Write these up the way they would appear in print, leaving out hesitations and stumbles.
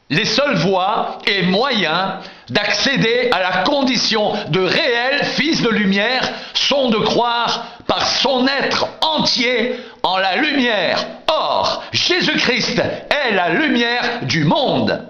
Les seules voies et moyens d'accéder à la condition de réel fils de lumière sont de croire par son être entier en la lumière. Or, Jésus-Christ est la lumière du monde.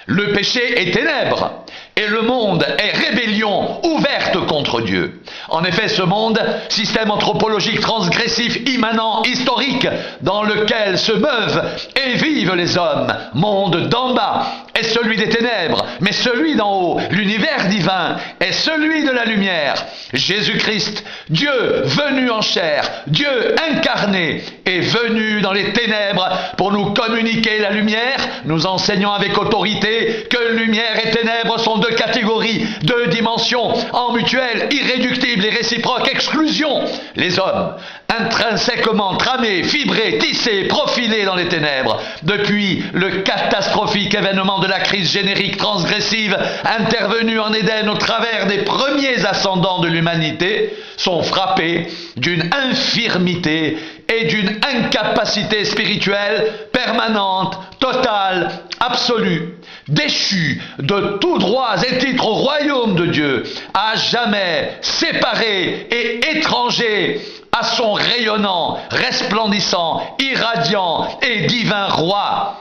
Le péché est ténèbres et le monde est rébellion ouverte contre Dieu. En effet, ce monde, système anthropologique transgressif, immanent, historique, dans lequel se meuvent et vivent les hommes, monde d'en bas, est celui des ténèbres, mais celui d'en haut, l'univers divin, est celui de la lumière. Jésus-Christ, Dieu venu en chair, Dieu incarné, est venu dans les ténèbres pour nous communiquer la lumière, nous enseignant avec autorité que lumière et ténèbres sont deux catégories, deux dimensions, en mutuelle, irréductible et réciproque exclusion. Les hommes, intrinsèquement tramés, fibrés, tissés, profilés dans les ténèbres, depuis le catastrophique événement de la crise générique transgressive intervenue en Éden au travers des premiers ascendants de l'humanité, sont frappés d'une infirmité et d'une incapacité spirituelle permanente, totale, absolue, déchus de tous droits et titres au royaume de Dieu, à jamais séparés et étrangers à son rayonnant, resplendissant, irradiant et divin roi.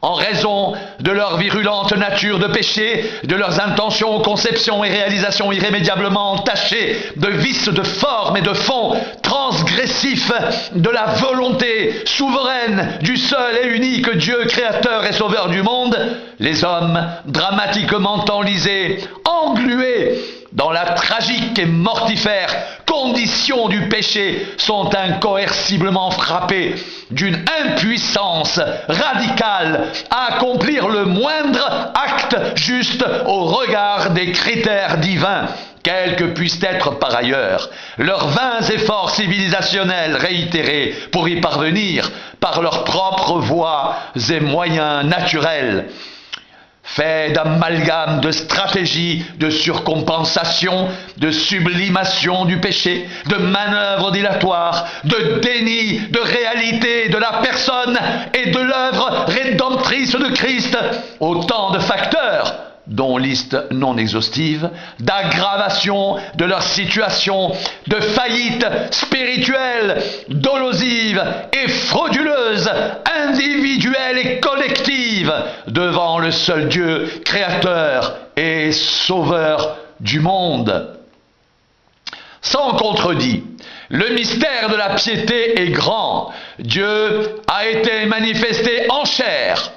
En raison de leur virulente nature de péché, de leurs intentions, conceptions et réalisations irrémédiablement entachées de vices de forme et de fond, transgressifs de la volonté souveraine du seul et unique Dieu créateur et sauveur du monde, les hommes, dramatiquement enlisés, englués dans la tragique et mortifère condition du péché, sont incoerciblement frappés d'une impuissance radicale à accomplir le moindre acte juste au regard des critères divins, quels que puissent être par ailleurs leurs vains efforts civilisationnels réitérés pour y parvenir par leurs propres voies et moyens naturels. Fait d'amalgame, de stratégie, de surcompensation, de sublimation du péché, de manœuvres dilatoires, de déni de réalité de la personne et de l'œuvre rédemptrice de Christ, autant de facteurs, dont liste non exhaustive, d'aggravation de leur situation, de faillite spirituelle, dolosive et frauduleuse, individuelle et collective, devant le seul Dieu, créateur et sauveur du monde. Sans contredit, le mystère de la piété est grand. Dieu a été manifesté en chair,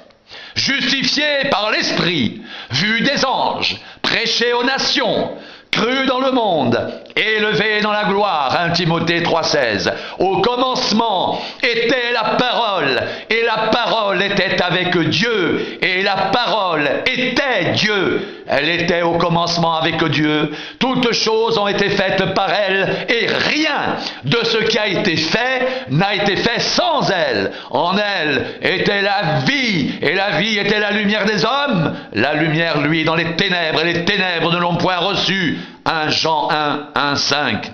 justifié par l'Esprit, vu des anges, prêché aux nations, cru dans le monde, élevé dans la gloire, 1 Timothée 3,16. Au commencement était la parole, et la parole était avec Dieu, et la parole était Dieu. Elle était au commencement avec Dieu. Toutes choses ont été faites par elle, et rien de ce qui a été fait n'a été fait sans elle. En elle était la vie, et la vie était la lumière des hommes. La lumière, lui, dans les ténèbres, et les ténèbres ne l'ont point reçue. 1 Jean 1, 5.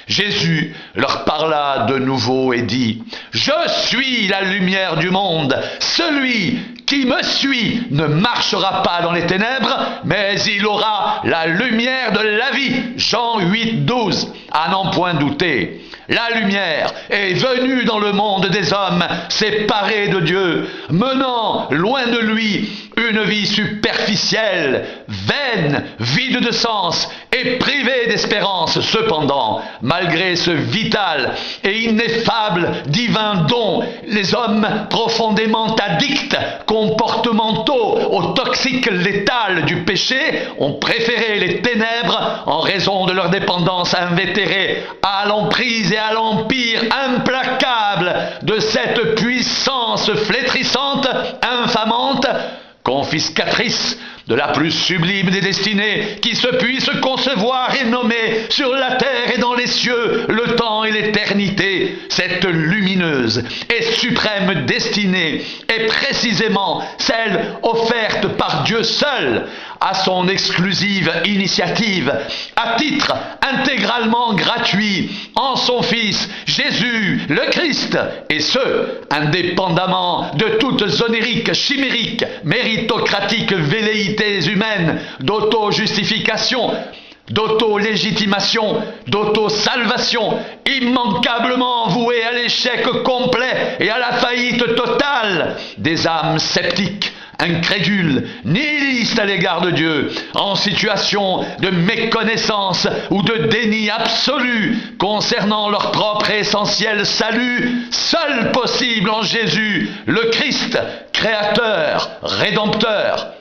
Jésus leur parla de nouveau et dit : « Je suis la lumière du monde. Celui qui me suit ne marchera pas dans les ténèbres, mais il aura la lumière de la vie. » Jean 8, 12. À n'en point douter, la lumière est venue dans le monde des hommes, séparés de Dieu, menant loin de lui une vie superficielle, vaine, vide de sens et privée d'espérance. Cependant, malgré ce vital et ineffable divin don, les hommes profondément addicts, comportementaux, au toxique létal du péché, ont préféré les ténèbres en raison de leur dépendance invétérée à l'emprise et à l'empire implacable de cette puissance flétrissante, infamante, confiscatrice de la plus sublime des destinées qui se puisse concevoir et nommer sur la terre et dans les cieux, le temps et l'éternité. Cette lumineuse et suprême destinée est précisément celle offerte par Dieu seul, à son exclusive initiative, à titre intégralement gratuit, en son Fils Jésus le Christ, et ce, indépendamment de toutes onériques, chimériques, méritocratiques velléités humaines d'auto-justification, d'auto-légitimation, d'auto-salvation, immanquablement vouée à l'échec complet et à la faillite totale des âmes sceptiques, incrédules, nihilistes à l'égard de Dieu, en situation de méconnaissance ou de déni absolu concernant leur propre et essentiel salut, seul possible en Jésus, le Christ, créateur, rédempteur.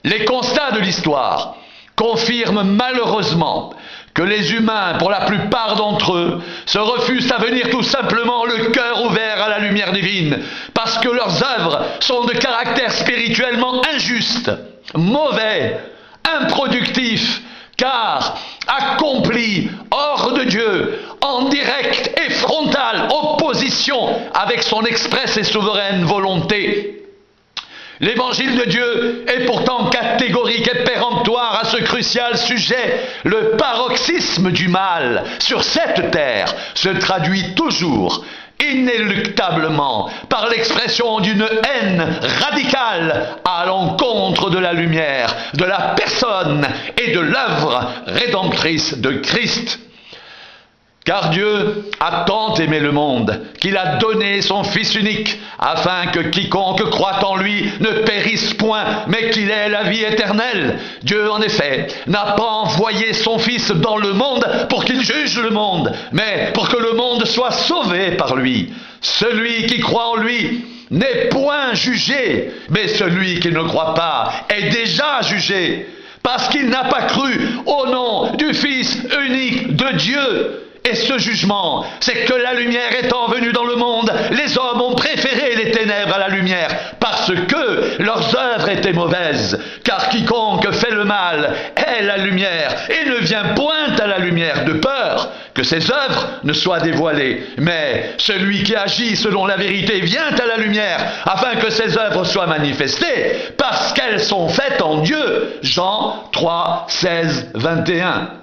Les constats de l'histoire confirment malheureusement que les humains, pour la plupart d'entre eux, se refusent à venir tout simplement le cœur ouvert à la lumière divine, parce que leurs œuvres sont de caractère spirituellement injuste, mauvais, improductif, car accompli hors de Dieu, en directe et frontale opposition avec son expresse et souveraine volonté. L'évangile de Dieu est pourtant catégorique et péremptoire à ce crucial sujet. Le paroxysme du mal sur cette terre se traduit toujours, inéluctablement, par l'expression d'une haine radicale à l'encontre de la lumière, de la personne et de l'œuvre rédemptrice de Christ. Car Dieu a tant aimé le monde qu'il a donné son Fils unique, afin que quiconque croit en lui ne périsse point, mais qu'il ait la vie éternelle. Dieu, en effet, n'a pas envoyé son Fils dans le monde pour qu'il juge le monde, mais pour que le monde soit sauvé par lui. Celui qui croit en lui n'est point jugé, mais celui qui ne croit pas est déjà jugé, parce qu'il n'a pas cru au nom du Fils unique de Dieu. Et ce jugement, c'est que la lumière étant venue dans le monde, les hommes ont préféré les ténèbres à la lumière, parce que leurs œuvres étaient mauvaises. Car quiconque fait le mal est la lumière, et ne vient point à la lumière de peur que ses œuvres ne soient dévoilées. Mais celui qui agit selon la vérité vient à la lumière, afin que ses œuvres soient manifestées, parce qu'elles sont faites en Dieu. Jean 3, 16, 21.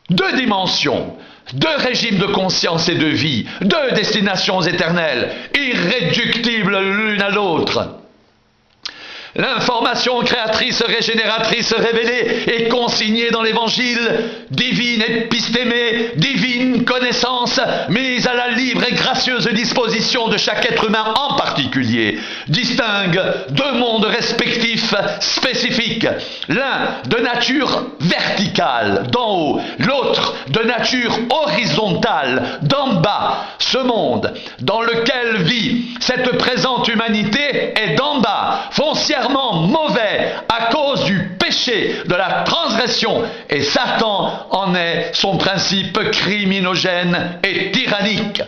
Deux dimensions, deux régimes de conscience et de vie, deux destinations éternelles, irréductibles l'une à l'autre. L'information créatrice, régénératrice, révélée et consignée dans l'Évangile, divine épistémée, divine connaissance, mise à la libre et gracieuse disposition de chaque être humain en particulier, distingue deux mondes respectifs spécifiques, l'un de nature verticale, d'en haut, l'autre de nature horizontale, d'en bas. Ce monde dans lequel vit cette présente humanité est d'en bas, foncièrement mauvais à cause du péché, de la transgression, et Satan en est son principe criminogène et tyrannique.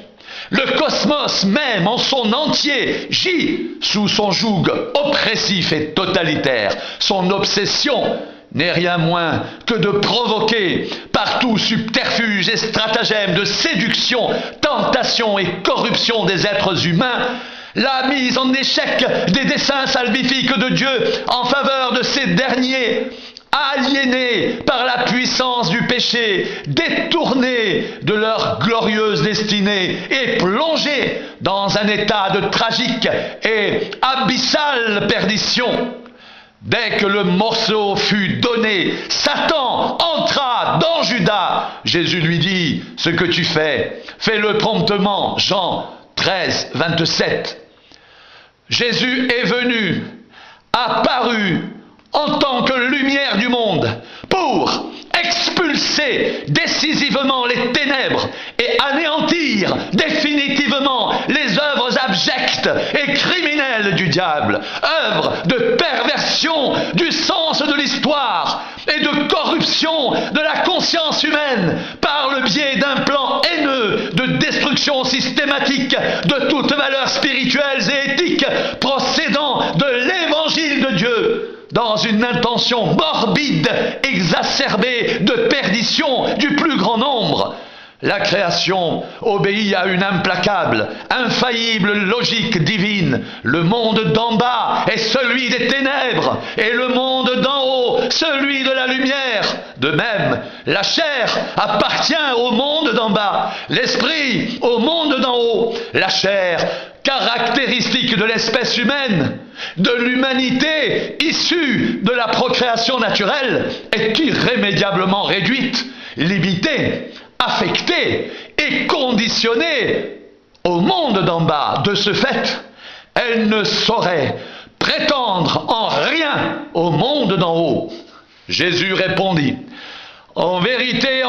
Le cosmos même en son entier gît sous son joug oppressif et totalitaire. Son obsession n'est rien moins que de provoquer par tout subterfuge et stratagème de séduction, tentation et corruption des êtres humains la mise en échec des desseins salvifiques de Dieu en faveur de ces derniers, aliénés par la puissance du péché, détournés de leur glorieuse destinée et plongés dans un état de tragique et abyssale perdition. Dès que le morceau fut donné, Satan entra dans Judas. Jésus lui dit, « Ce que tu fais, fais-le promptement. » Jean 13, 27. Jésus est venu, apparu en tant que lumière du monde pour expulser décisivement les ténèbres et anéantir définitivement les œuvres abjectes et criminelles du diable, œuvres de perversion du sens de l'histoire et de corruption de la conscience humaine par le biais d'un plan haineux de destruction systématique de toutes valeurs spirituelles et éthiques procédant de l'évangile dans une intention morbide, exacerbée de perdition du plus grand nombre. La création obéit à une implacable, infaillible logique divine. Le monde d'en bas est celui des ténèbres et le monde d'en haut celui de la lumière. De même, la chair appartient au monde d'en bas, l'esprit au monde d'en haut. La chair, caractéristique de l'espèce humaine, de l'humanité issue de la procréation naturelle, est irrémédiablement réduite, limitée, affectée et conditionnée au monde d'en bas. De ce fait, elle ne saurait prétendre en rien au monde d'en haut. Jésus répondit: en vérité,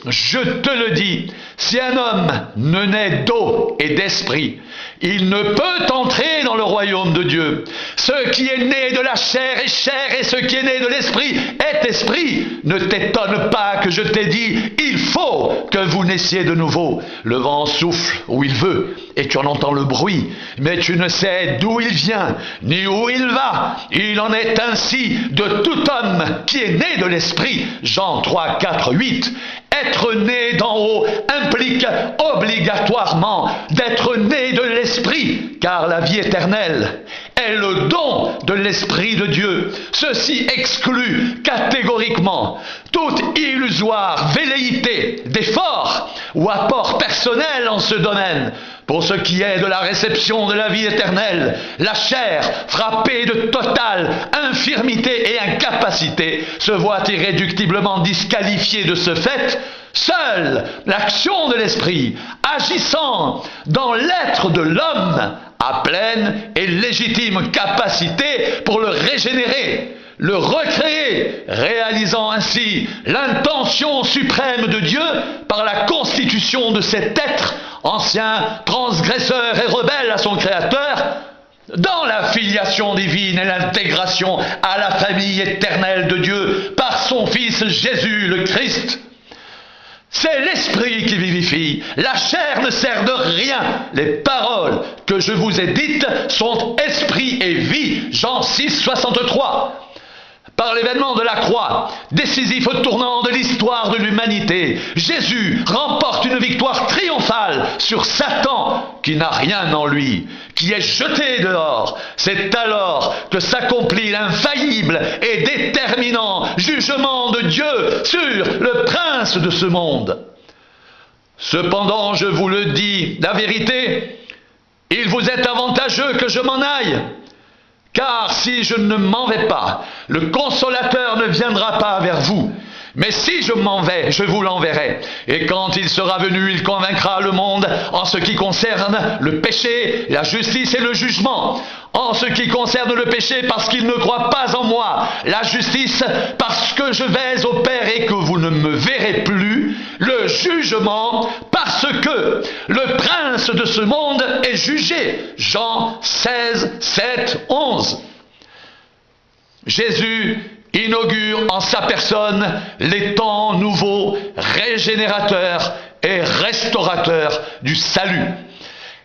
je te le dis, si un homme ne naît d'eau et d'esprit, il ne peut entrer dans le royaume de Dieu. Ce qui est né de la chair est chair, et ce qui est né de l'esprit est esprit. Ne t'étonne pas que je t'ai dit, il faut que vous naissiez de nouveau. Le vent souffle où il veut, et tu en entends le bruit, mais tu ne sais d'où il vient, ni où il va. Il en est ainsi de tout homme qui est né de l'esprit. Jean 3, 4, 8. Être né d'en haut implique obligatoirement d'être né de l'esprit, car la vie éternelle est le don de l'Esprit de Dieu. Ceci exclut catégoriquement toute illusoire velléité d'effort ou apport personnel en ce domaine. Pour ce qui est de la réception de la vie éternelle, la chair, frappée de totale infirmité et incapacité, se voit irréductiblement disqualifiée de ce fait. Seule l'action de l'esprit, agissant dans l'être de l'homme, a pleine et légitime capacité pour le régénérer, le recréer, réalisant ainsi l'intention suprême de Dieu par la constitution de cet être, ancien transgresseur et rebelle à son Créateur, dans la filiation divine et l'intégration à la famille éternelle de Dieu par son Fils Jésus le Christ. C'est l'esprit qui vivifie, la chair ne sert de rien. Les paroles que je vous ai dites sont esprit et vie. Jean 6, 63. Par l'événement de la croix, décisif au tournant de l'histoire de l'humanité, Jésus remporte une victoire triomphale sur Satan qui n'a rien en lui, qui est jeté dehors. C'est alors que s'accomplit l'infaillible et déterminant jugement de Dieu sur le prince de ce monde. Cependant, je vous le dis, la vérité, il vous est avantageux que je m'en aille. Car si je ne m'en vais pas, le Consolateur ne viendra pas vers vous. Mais si je m'en vais, je vous l'enverrai. Et quand il sera venu, il convaincra le monde en ce qui concerne le péché, la justice et le jugement. En ce qui concerne le péché, parce qu'il ne croit pas en moi. La justice, parce que je vais au Père et que vous ne me verrez plus. Le jugement, parce que le prince de ce monde est jugé. Jean 16, 7, 11. Jésus inaugure en sa personne les temps nouveaux, régénérateurs et restaurateurs du salut.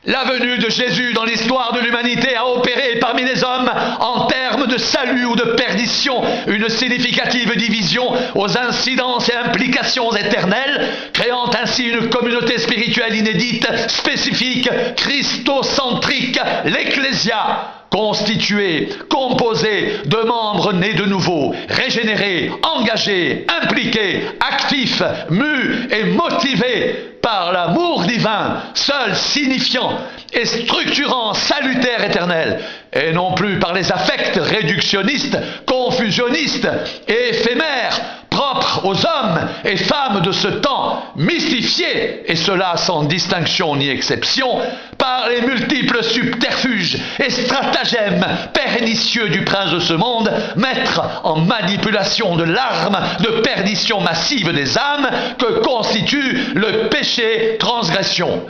La venue de Jésus dans l'histoire de l'humanité a opéré parmi les hommes, en termes de salut ou de perdition, une significative division aux incidences et implications éternelles, créant ainsi une communauté spirituelle inédite, spécifique, christocentrique, l'Ecclésia, constituée, composée de membres nés de nouveau, régénérés, engagés, impliqués, actifs, mus et motivés par l'amour divin, seul signifiant et structurant salutaire éternel, et non plus par les affects réductionnistes, confusionnistes et éphémères, propres aux hommes et femmes de ce temps, mystifiés, et cela sans distinction ni exception, par les multiples subterfuges et stratagèmes pernicieux du prince de ce monde, maître en manipulation de l'arme de perdition massive des âmes que constitue le péché transgression.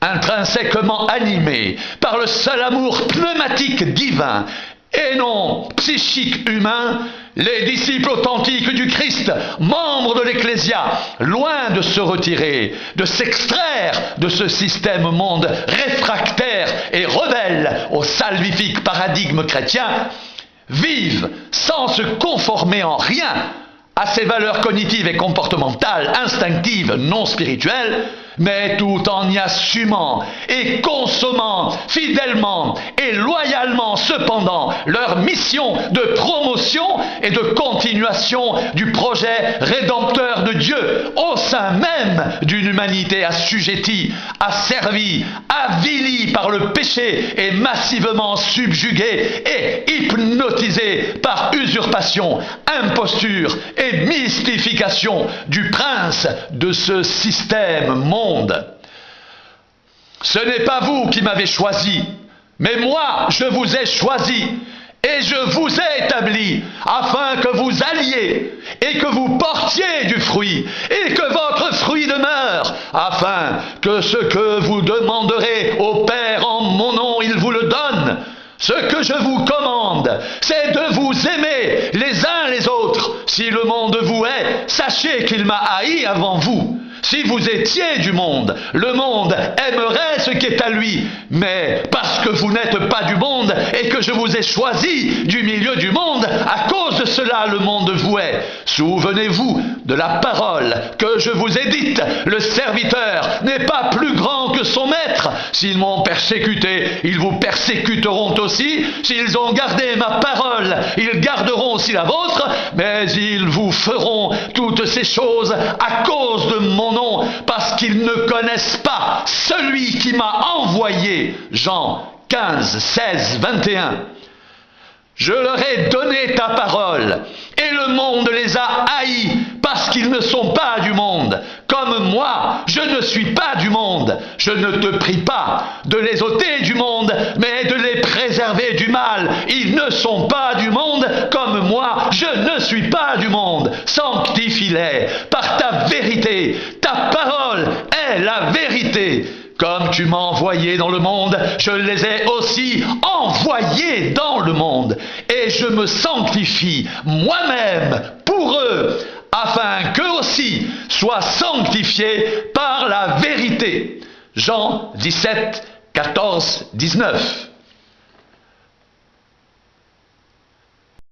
Intrinsèquement animé par le seul amour pneumatique divin et non psychique humain, les disciples authentiques du Christ, membres de l'Ecclésia, loin de se retirer, de s'extraire de ce système monde réfractaire et rebelle au salvifique paradigme chrétien, vivent sans se conformer en rien à ces valeurs cognitives et comportementales, instinctives, non spirituelles, mais tout en y assumant et consommant fidèlement et loyalement cependant leur mission de promotion et de continuation du projet rédempteur de Dieu au sein même d'une humanité assujettie, asservie, avilie par le péché et massivement subjuguée et hypnotisée par usurpation, imposture et mystification du prince de ce système monde. Ce n'est pas vous qui m'avez choisi, mais moi je vous ai choisi et je vous ai établi afin que vous alliez et que vous portiez du fruit et que votre fruit demeure, afin que ce que vous demanderez au Père en mon nom, il vous le donne. Ce que je vous commande, c'est de vous aimer les uns les autres. Si le monde vous hait, sachez qu'il m'a haï avant vous. Si vous étiez du monde, le monde aimerait ce qui est à lui. Mais parce que vous n'êtes pas du monde et que je vous ai choisi du milieu du monde, à cause de cela le monde vous hait. Souvenez-vous de la parole que je vous ai dite. Le serviteur n'est pas plus grand que son maître. S'ils m'ont persécuté, ils vous persécuteront aussi. S'ils ont gardé ma parole, ils garderont aussi la vôtre. Mais ils vous feront toutes ces choses à cause de mon nom, parce qu'ils ne connaissent pas celui qui m'a envoyé. Jean 15, 16, 21. Je leur ai donné ta parole, et le monde les a haïs, parce qu'ils ne sont pas du monde. Comme moi, je ne suis pas du monde. Je ne te prie pas de les ôter du monde, mais de les préserver du mal. Ils ne sont pas du monde, comme moi, je ne suis pas du monde. Sanctifie-les par ta vérité. Ta parole est la vérité. Comme tu m'as envoyé dans le monde, je les ai aussi envoyés dans le monde. Et je me sanctifie moi-même pour eux, afin qu'eux aussi soient sanctifiés par la vérité. Jean 17, 14, 19.